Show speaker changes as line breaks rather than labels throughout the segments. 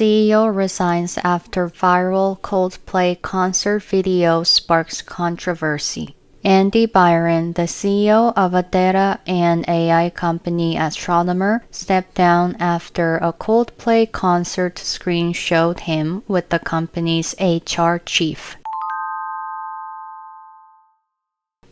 CEO resigns after viral Coldplay concert video sparks controversy. Andy Byron, the CEO of a data and AI company Astronomer, stepped down after a Coldplay concert screen showed him with the company's HR chief.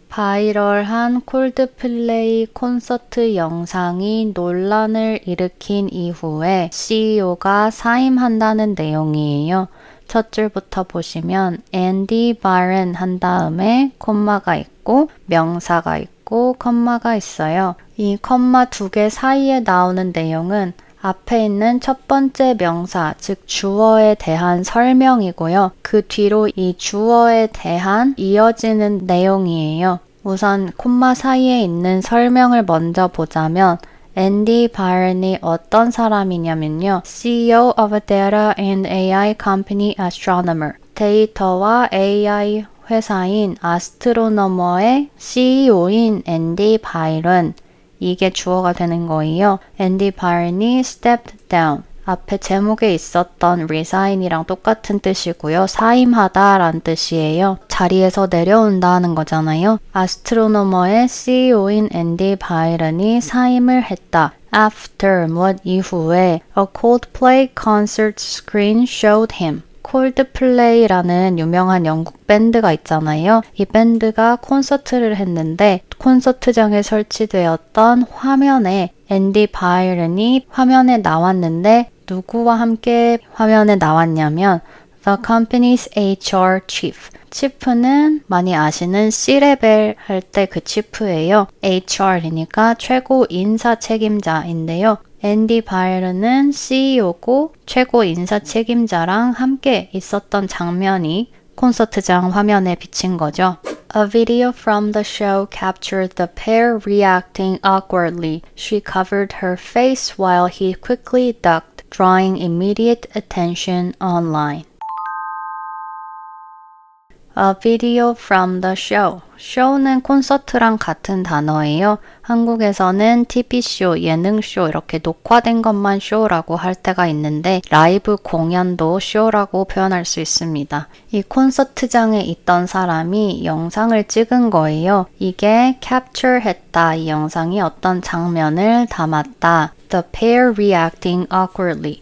바이럴한 콜드플레이 콘서트 영상이 논란을 일으킨 이후에 CEO가 사임한다는 내용이에요. 첫 줄부터 보시면 앤디 바이런 한 다음에 콤마가 있고 명사가 있고 컴마가 있어요. 이 컴마 두 개 사이에 나오는 내용은 앞에 있는 첫 번째 명사, 즉 주어에 대한 설명이고요. 그 뒤로 이 주어에 대한 이어지는 내용이에요. 우선 콤마 사이에 있는 설명을 먼저 보자면 앤디 바이런이 어떤 사람이냐면요. CEO of a data and AI company Astronomer. 데이터와 AI 회사인 아스트로너머의 CEO인 앤디 바이런. 이게 주어가 되는 거예요. 앤디 바이런이 stepped down. 앞에 제목에 있었던 resign이랑 똑같은 뜻이고요. 사임하다라는 뜻이에요. 자리에서 내려온다는 거잖아요. 아스트로노머의 CEO인 앤디 바이런이 사임을 했다. After, 무엇 이후에 a Coldplay concert screen showed him. 콜드플레이라는 유명한 영국 밴드가 있잖아요. 이 밴드가 콘서트를 했는데 콘서트장에 설치되었던 화면에 앤디 바이런이 화면에 나왔는데 누구와 함께 화면에 나왔냐면 The company's HR chief. 치프는 많이 아시는 C레벨 할 때 그 치프예요. HR이니까 최고 인사 책임자인데요. 앤디 바이런은 CEO고 최고 인사 책임자랑 함께 있었던 장면이 콘서트장 화면에 비친 거죠. A video from the show captured the pair reacting awkwardly. She covered her face while he quickly ducked, drawing immediate attention online. A video from the show. show는 콘서트랑 같은 단어예요. 한국에서는 TV쇼, 예능쇼 이렇게 녹화된 것만 쇼라고 할 때가 있는데 라이브 공연도 쇼라고 표현할 수 있습니다. 이 콘서트장에 있던 사람이 영상을 찍은 거예요. 이게 capture 했다. 이 영상이 어떤 장면을 담았다. The pair reacting awkwardly.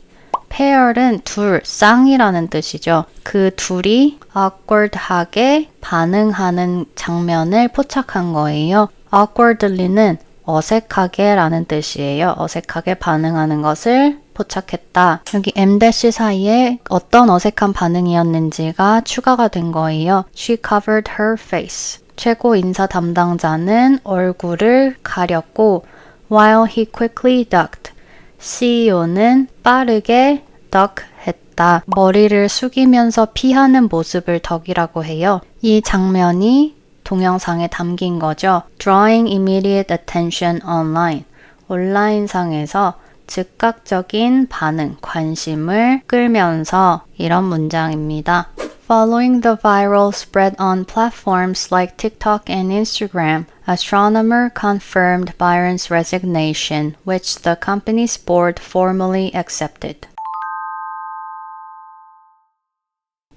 pair은 둘, 쌍이라는 뜻이죠. 그 둘이 awkward하게 반응하는 장면을 포착한 거예요. awkwardly는 어색하게 라는 뜻이에요. 어색하게 반응하는 것을 포착했다. 여기 M- 사이에 어떤 어색한 반응이었는지가 추가가 된 거예요. She covered her face. 최고 인사 담당자는 얼굴을 가렸고 while he quickly ducked. CEO는 빠르게 duck 했다. 머리를 숙이면서 피하는 모습을 덕이라고 해요. 이 장면이 동영상에 담긴 거죠. Drawing immediate attention online. 온라인상에서 즉각적인 반응, 관심을 끌면서 이런 문장입니다. Following the viral spread on platforms like TikTok and Instagram, Astronomer confirmed Byron's resignation, which the company's board formally accepted.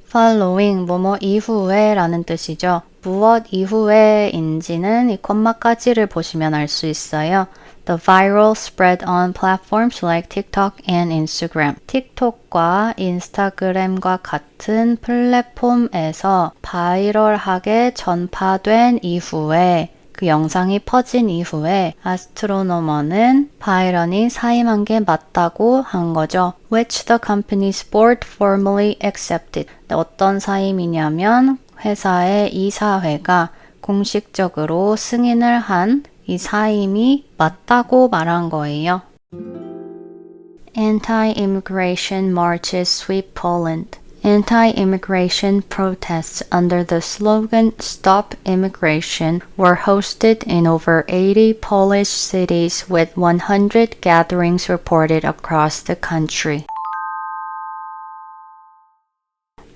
Following, 뭐뭐 이후에 라는 뜻이죠. 무엇 이후에인지는 이 콤마까지를 보시면 알 수 있어요. The viral spread on platforms like TikTok and Instagram. 틱톡과 인스타그램과 같은 플랫폼에서 바이럴하게 전파된 이후에 그 영상이 퍼진 이후에 아스트로노머는 바이런이 사임한 게 맞다고 한 거죠. Which the company's board formally accepted. 어떤 사임이냐면 회사의 이사회가 공식적으로 승인을 한 이 사임이 맞다고 말한 거예요. Anti-immigration marches sweep Poland. Anti-immigration protests under the slogan Stop Immigration were hosted in over 80 Polish cities with 100 gatherings reported across the country.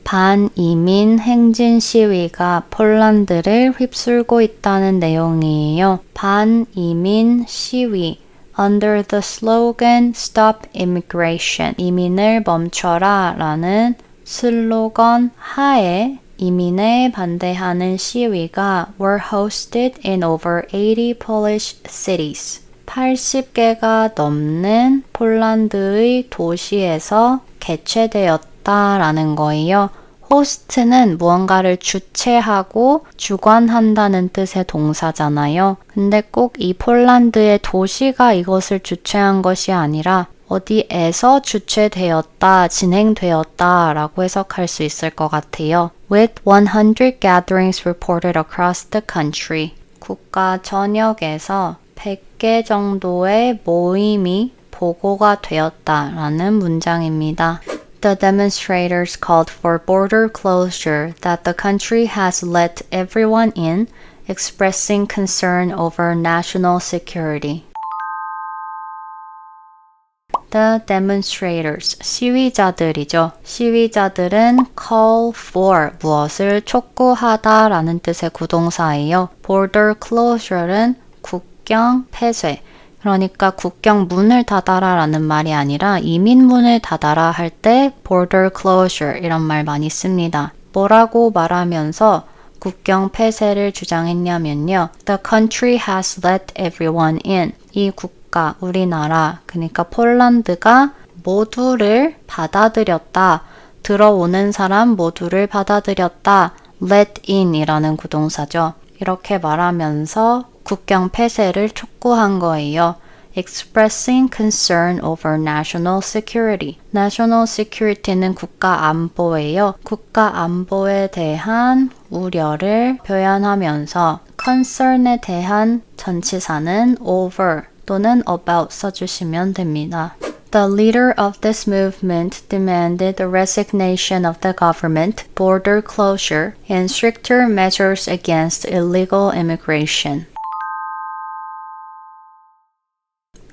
반이민 행진 시위가 폴란드를 휩쓸고 있다는 내용이에요. 반이민 시위. Under the slogan Stop Immigration, 이민을 멈춰라 라는 슬로건 하에 이민에 반대하는 시위가 were hosted in over 80 Polish cities. 80개가 넘는 폴란드의 도시에서 개최되었다라는 거예요. 호스트는 무언가를 주최하고 주관한다는 뜻의 동사잖아요. 근데 꼭 이 폴란드의 도시가 이것을 주최한 것이 아니라 어디에서 주최되었다, 진행되었다 라고 해석할 수 있을 것 같아요. With 100 gatherings reported across the country. 국가 전역에서 100개 정도의 모임이 보고가 되었다라는 문장입니다. The demonstrators called for border closure that the country has let everyone in, expressing concern over national security. The demonstrators, 시위자들이죠. 시위자들은 call for, 무엇을 촉구하다 라는 뜻의 구동사예요. Border closure는 국경 폐쇄. 그러니까 국경 문을 닫아라 라는 말이 아니라 이민문을 닫아라 할 때 border closure 이런 말 많이 씁니다. 뭐라고 말하면서 국경 폐쇄를 주장했냐면요. The country has let everyone in. 이 국가, 우리나라, 그러니까 폴란드가 모두를 받아들였다. 들어오는 사람 모두를 받아들였다. let in 이라는 구동사죠. 이렇게 말하면서 국경 폐쇄를 촉구한 거예요. Expressing concern over national security. National security는 국가 안보예요. 국가 안보에 대한 우려를 표현하면서 concern에 대한 전치사는 over 또는 about 써주시면 됩니다. The leader of this movement demanded the resignation of the government, border closure, and stricter measures against illegal immigration.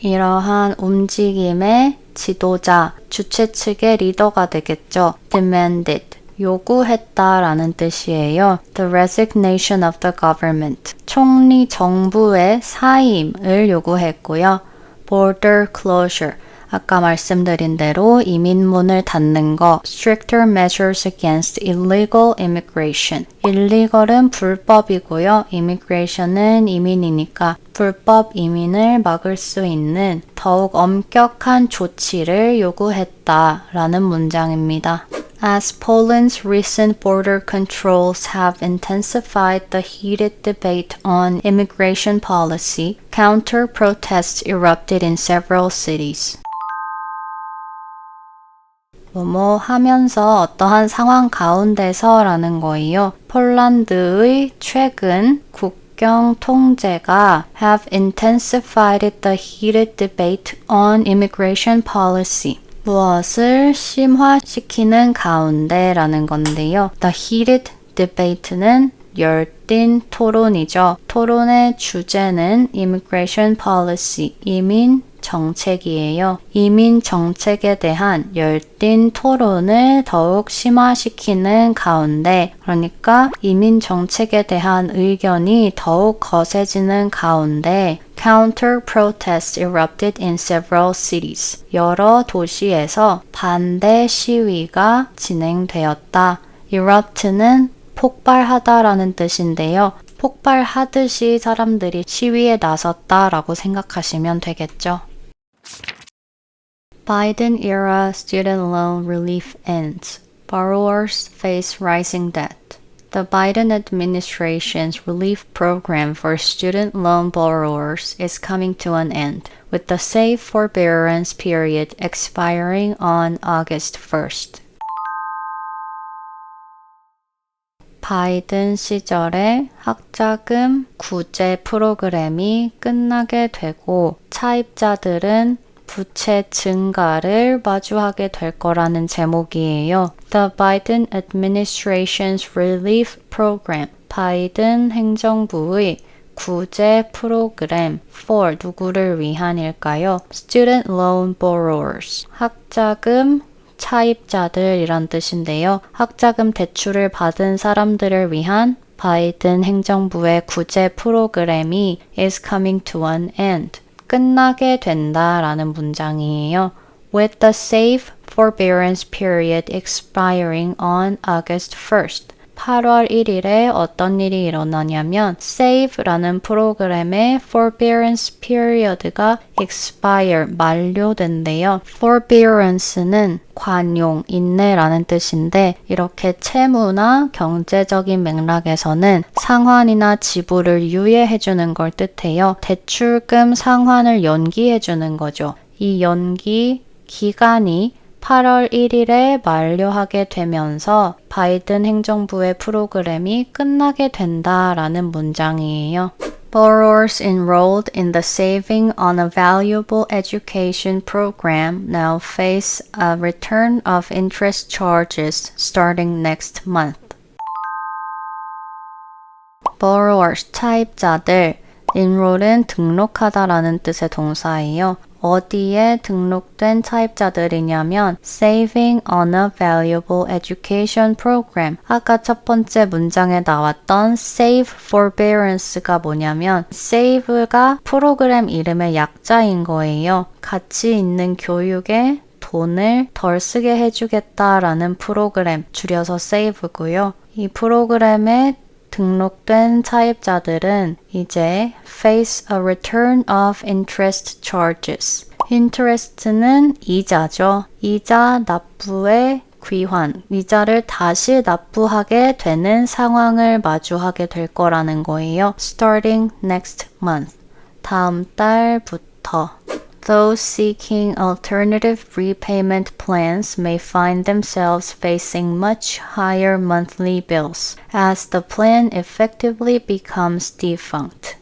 이러한 움직임의 지도자, 주최 측의 리더가 되겠죠. demanded, 요구했다라는 뜻이에요. The resignation of the government, 총리 정부의 사임을 요구했고요. border closure, 아까 말씀드린 대로 이민문을 닫는 거, stricter measures against illegal immigration. illegal은 불법이고요. immigration은 이민이니까 불법 이민을 막을 수 있는 더욱 엄격한 조치를 요구했다라는 문장입니다. As Poland's recent border controls have intensified the heated debate on immigration policy, counter-protests erupted in several cities. 뭐뭐 하면서 어떠한 상황 가운데서라는 거예요. 폴란드의 최근 국경 통제가 have intensified the heated debate on immigration policy. 무엇을 심화시키는 가운데라는 건데요. The heated debate는 열띤 토론이죠. 토론의 주제는 immigration policy, 이민 정책이에요. 이민 정책에 대한 열띤 토론을 더욱 심화시키는 가운데, 그러니까 이민 정책에 대한 의견이 더욱 거세지는 가운데 counter protests erupted in several cities. 여러 도시에서 반대 시위가 진행되었다. erupt는 폭발하다라는 뜻인데요. 폭발하듯이 사람들이 시위에 나섰다라고 생각하시면 되겠죠. Biden era student loan relief ends. Borrowers face rising debt. The Biden administration's relief program for student loan borrowers is coming to an end, with the safe forbearance period expiring on August 1st. 바이든 시절에 학자금 구제 프로그램이 끝나게 되고 차입자들은 부채 증가를 마주하게 될 거라는 제목이에요. The Biden administration's relief program. 바이든 행정부의 구제 프로그램 for 누구를 위한일까요? Student loan borrowers. 학자금 차입자들이란 뜻인데요. 학자금 대출을 받은 사람들을 위한 바이든 행정부의 구제 프로그램이 is coming to an end. 끝나게 된다라는 문장이에요. With the safe forbearance period expiring on August 1st. 8월 1일에 어떤 일이 일어나냐면 SAVE라는 프로그램의 forbearance period가 expire, 만료된대요. forbearance는 관용, 인내라는 뜻인데 이렇게 채무나 경제적인 맥락에서는 상환이나 지불을 유예해주는 걸 뜻해요. 대출금 상환을 연기해주는 거죠. 이 연기 기간이 8월 1일에 만료하게 되면서 바이든 행정부의 프로그램이 끝나게 된다라는 문장이에요. Borrowers enrolled in the Saving on a Valuable Education program now face a return of interest charges starting next month. Borrowers, 차입자들, enroll은 등록하다라는 뜻의 동사예요. 어디에 등록된 차입자들이냐면 Saving on a Valuable Education Program. 아까 첫 번째 문장에 나왔던 Save Forbearance가 뭐냐면 Save가 프로그램 이름의 약자인 거예요. 가치 있는 교육에 돈을 덜 쓰게 해주겠다라는 프로그램, 줄여서 Save고요. 이 프로그램에 등록된 차입자들은 이제 face a return of interest charges. interest는 이자죠. 이자 납부의 귀환, 이자를 다시 납부하게 되는 상황을 마주하게 될 거라는 거예요. starting next month. 다음 달부터. Those seeking alternative repayment plans may find themselves facing much higher monthly bills as the plan effectively becomes defunct.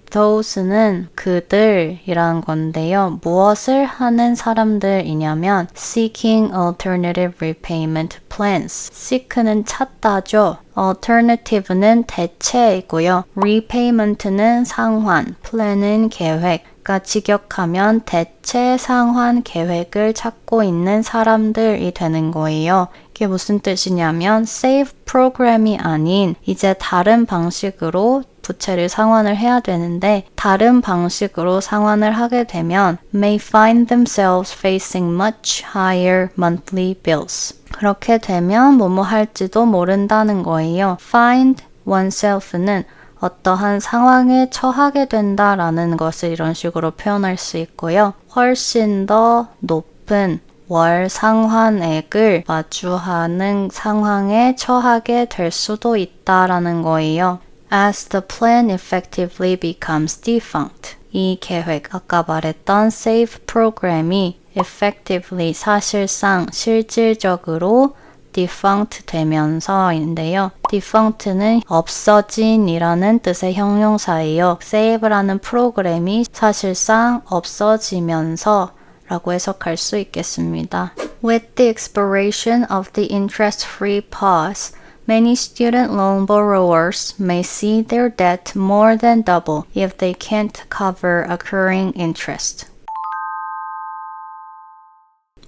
Those는 그들이란 건데요. 무엇을 하는 사람들이냐면 seeking alternative repayment plans. seek는 찾다죠. alternative는 대체이고요. repayment는 상환, plan은 계획. 그러니까 직역하면 대체 상환 계획을 찾고 있는 사람들이 되는 거예요. 이게 무슨 뜻이냐면 save 프로그램이 아닌 이제 다른 방식으로 부채를 상환을 해야 되는데 다른 방식으로 상환을 하게 되면 may find themselves facing much higher monthly bills. 그렇게 되면 뭐뭐 할지도 모른다는 거예요. find oneself는 어떠한 상황에 처하게 된다라는 것을 이런 식으로 표현할 수 있고요. 훨씬 더 높은 월 상환액을 마주하는 상황에 처하게 될 수도 있다라는 거예요. As the plan effectively becomes defunct. 이 계획, 아까 말했던 SAVE 프로그램이 effectively, 사실상, 실질적으로 defunct 되면서인데요. defunct는 없어진이라는 뜻의 형용사예요. save라는 프로그램이 사실상 없어지면서 라고 해석할 수 있겠습니다. With the expiration of the interest-free pause, many student loan borrowers may see their debt more than double if they can't cover accruing interest.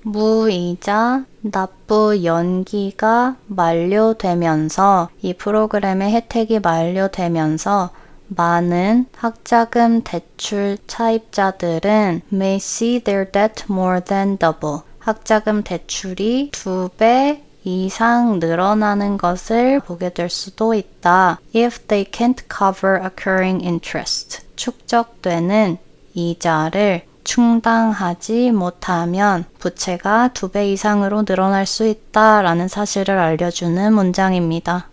무이자 납부 연기가 만료되면서 이 프로그램의 혜택이 만료되면서 많은 학자금 대출 차입자들은 may see their debt more than double. 학자금 대출이 2배 이상 늘어나는 것을 보게 될 수도 있다. If they can't cover accruing interest. 축적되는 이자를 충당하지 못하면 부채가 2배 이상으로 늘어날 수 있다라는 사실을 알려주는 문장입니다.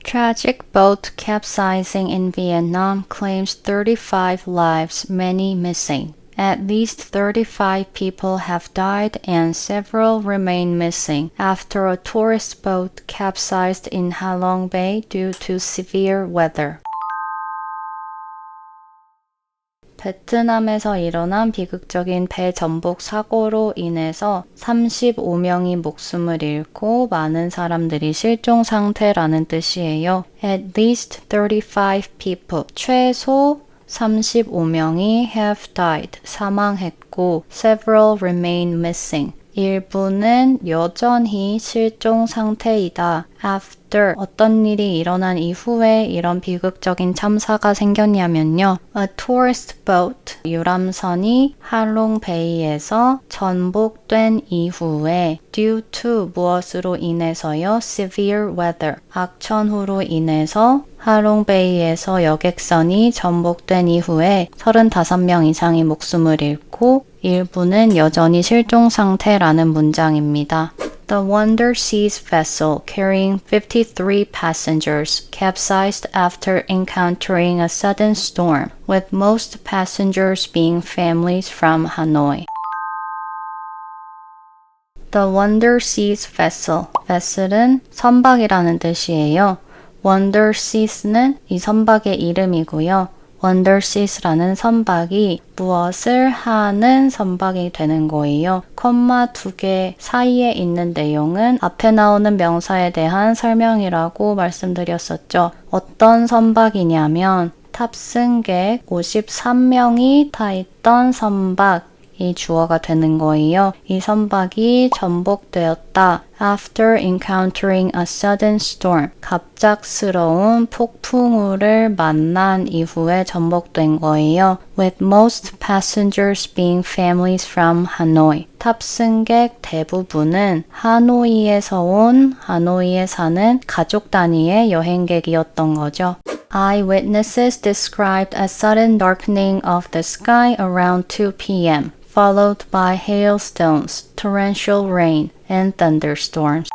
Tragic boat capsizing in Vietnam claims 35 lives, many missing. At least 35 people have died and several remain missing after a tourist boat capsized in Ha Long Bay due to severe weather. 베트남에서 일어난 비극적인 배 전복 사고로 인해서 35명이 목숨을 잃고 많은 사람들이 실종 상태라는 뜻이에요. At least 35 people, 최소 35명이 have died, 사망했고 several remain missing, 일부는 여전히 실종 상태이다. After after 어떤 일이 일어난 이후에 이런 비극적인 참사가 생겼냐면요. A tourist boat 유람선이 할롱베이에서 전복된 이후에 due to 무엇으로 인해서요? severe weather 악천후로 인해서 할롱베이에서 여객선이 전복된 이후에 35명 이상이 목숨을 잃고 일부는 여전히 실종 상태라는 문장입니다. The Wonder Seas vessel carrying 53 passengers capsized after encountering a sudden storm, with most passengers being families from Hanoi. The Wonder Seas vessel. vessel은 선박이라는 뜻이에요. Wonder Seas는 이 선박의 이름이고요. Wonder Seas라는 선박이 무엇을 하는 선박이 되는 거예요. 콤마 2개 사이에 있는 내용은 앞에 나오는 명사에 대한 설명이라고 말씀드렸었죠. 어떤 선박이냐면 탑승객 53명이 타 있던 선박이 주어가 되는 거예요. 이 선박이 전복되었다. After encountering a sudden storm. 갑작스러운 폭풍우를 만난 이후에 전복된 거예요. With most passengers being families from Hanoi. 탑승객 대부분은 하노이에서 온 하노이에 사는 가족 단위의 여행객이었던 거죠. Eyewitnesses described a sudden darkening of the sky around 2 p.m. followed by hailstones, torrential rain, and thunderstorms.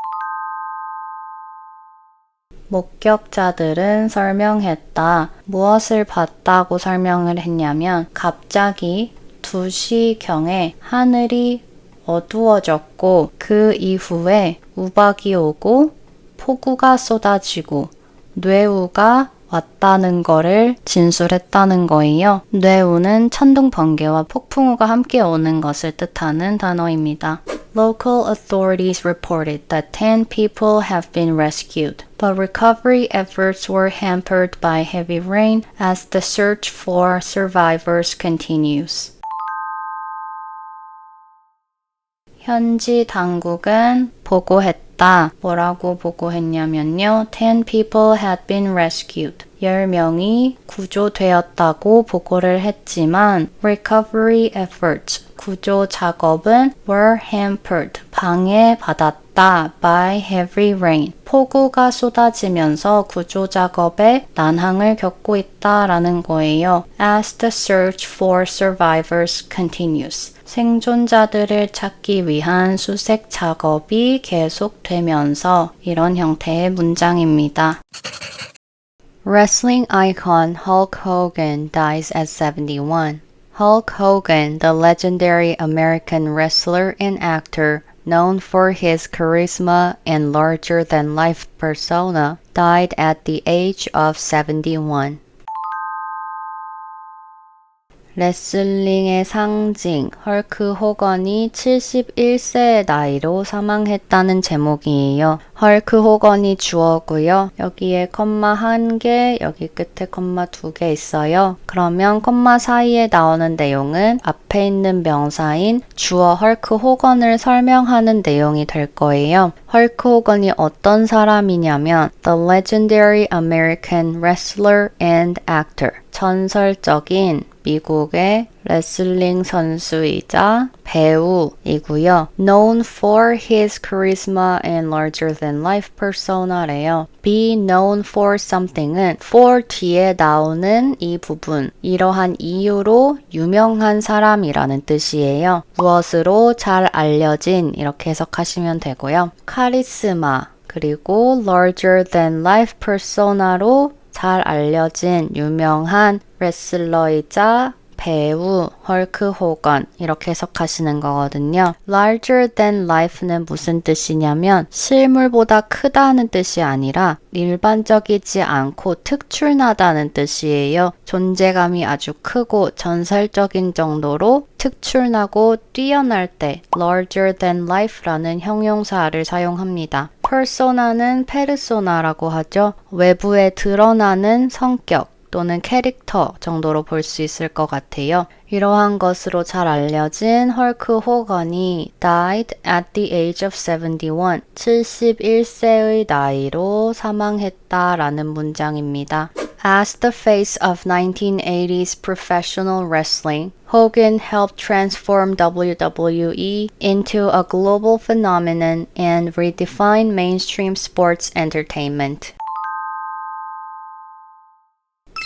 목격자들은 설명했다. 무엇을 봤다고 설명을 했냐면 갑자기 2시경에 하늘이 어두워졌고 그 이후에 우박이 오고 폭우가 쏟아지고 뇌우가 왔다는 거를 진술했다는 거예요. 뇌우는 천둥 번개와 폭풍우가 함께 오는 것을 뜻하는 단어입니다. Local authorities reported that 10 people have been rescued, but recovery efforts were hampered by heavy rain as the search for survivors continues. 현지 당국은 보고했다. 뭐라고 보고했냐면요. 10 people had been rescued. 10명이 구조되었다고 보고를 했지만 recovery efforts, 구조 작업은 were hampered, 방해받았다 by heavy rain. 폭우가 쏟아지면서 구조 작업에 난항을 겪고 있다라는 거예요. As the search for survivors continues. 생존자들을 찾기 위한 수색 작업이 계속되면서 이런 형태의 문장입니다. Wrestling icon Hulk Hogan dies at 71. Hulk Hogan, the legendary American wrestler and actor known for his charisma and larger-than-life persona, died at the age of 71. 레슬링의 상징 헐크 호건이 71세의 나이로 사망했다는 제목이에요. 헐크 호건이 주어고요. 여기에 컴마 1개, 여기 끝에 컴마 2개 있어요. 그러면 컴마 사이에 나오는 내용은 앞에 있는 명사인 주어 헐크 호건을 설명하는 내용이 될 거예요. 헐크 호건이 어떤 사람이냐면 The legendary American wrestler and actor. 전설적인 미국의 레슬링 선수이자 배우이고요. Known for his charisma and larger-than-life persona래요. Be known for something은 for 뒤에 나오는 이 부분, 이러한 이유로 유명한 사람이라는 뜻이에요. 무엇으로 잘 알려진 이렇게 해석하시면 되고요. 카리스마 그리고 larger-than-life persona로 잘 알려진 유명한 레슬러이자 배우 헐크 호건 이렇게 해석하시는 거거든요. Larger than life는 무슨 뜻이냐면 실물보다 크다는 뜻이 아니라 일반적이지 않고 특출나다는 뜻이에요. 존재감이 아주 크고 전설적인 정도로 특출나고 뛰어날 때 larger than life라는 형용사를 사용합니다. persona는 페르소나라고 하죠. 외부에 드러나는 성격 또는 캐릭터 정도로 볼 수 있을 것 같아요. 이러한 것으로 잘 알려진 헐크 호건이 died at the age of 71, 71세의 나이로 사망했다라는 문장입니다. As the face of 1980s professional wrestling, Hogan helped transform WWE into a global phenomenon and redefine mainstream sports entertainment.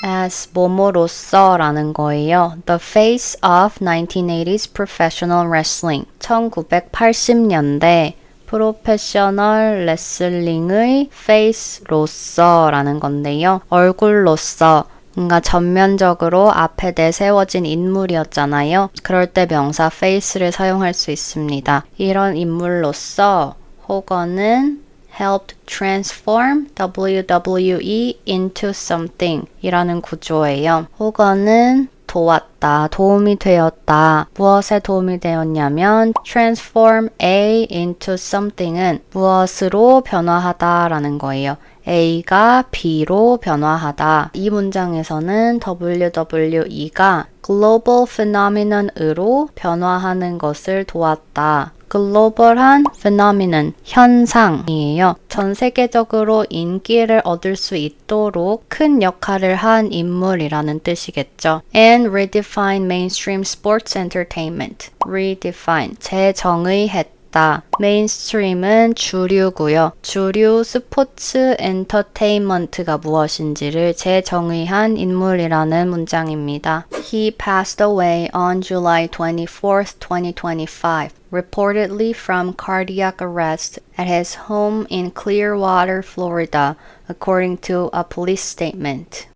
as 뭐뭐로써 라는 거예요. The face of 1980s professional wrestling. 1980년대 프로페셔널 레슬링의 face로서 라는 건데요. 얼굴로서 뭔가 전면적으로 앞에 내세워진 인물이었잖아요. 그럴 때 명사 face를 사용할 수 있습니다. 이런 인물로서 호건은 helped transform WWE into something 이라는 구조예요. 호건은 도왔다, 도움이 되었다. 무엇에 도움이 되었냐면 transform A into something은 무엇으로 변화하다 라는 거예요. A가 B로 변화하다. 이 문장에서는 WWE가 global phenomenon으로 변화하는 것을 도왔다. 글로벌한 phenomenon, 현상이에요. 전 세계적으로 인기를 얻을 수 있도록 큰 역할을 한 인물이라는 뜻이겠죠. And redefine mainstream sports entertainment. redefine, 재정의했다. 메인스트림은 주류고요. 주류 스포츠 엔터테인먼트가 무엇인지를 재정의한 인물이라는 문장입니다. He passed away on July 24th, 2025, reportedly from cardiac arrest at his home in Clearwater, Florida, according to a police statement.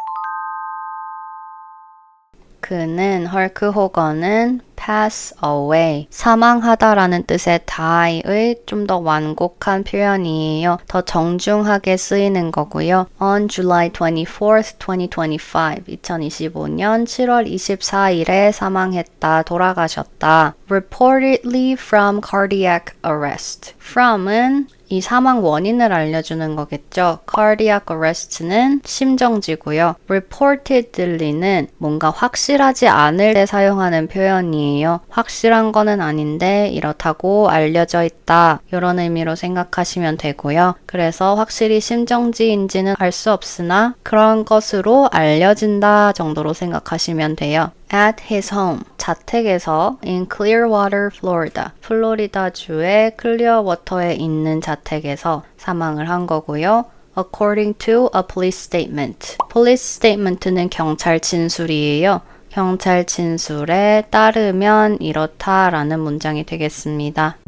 그는 헐크 호건은 pass away, 사망하다라는 뜻의 die의 좀 더 완곡한 표현이에요. 더 정중하게 쓰이는 거고요. On July 24th, 2025, 2025년 7월 24일에 사망했다, 돌아가셨다. Reportedly from cardiac arrest. from은 이 사망 원인을 알려주는 거겠죠. cardiac arrest는 심정지고요. reportedly는 뭔가 확실하지 않을 때 사용하는 표현이에요. 확실한 거는 아닌데 이렇다고 알려져 있다. 이런 의미로 생각하시면 되고요. 그래서 확실히 심정지인지는 알 수 없으나 그런 것으로 알려진다 정도로 생각하시면 돼요. At his home, 자택에서 in Clearwater, Florida, 플로리다주의 클리어워터에 있는 자택에서 사망을 한 거고요. According to a police statement. police statement는 경찰 진술이에요. 경찰 진술에 따르면 이렇다라는 문장이 되겠습니다.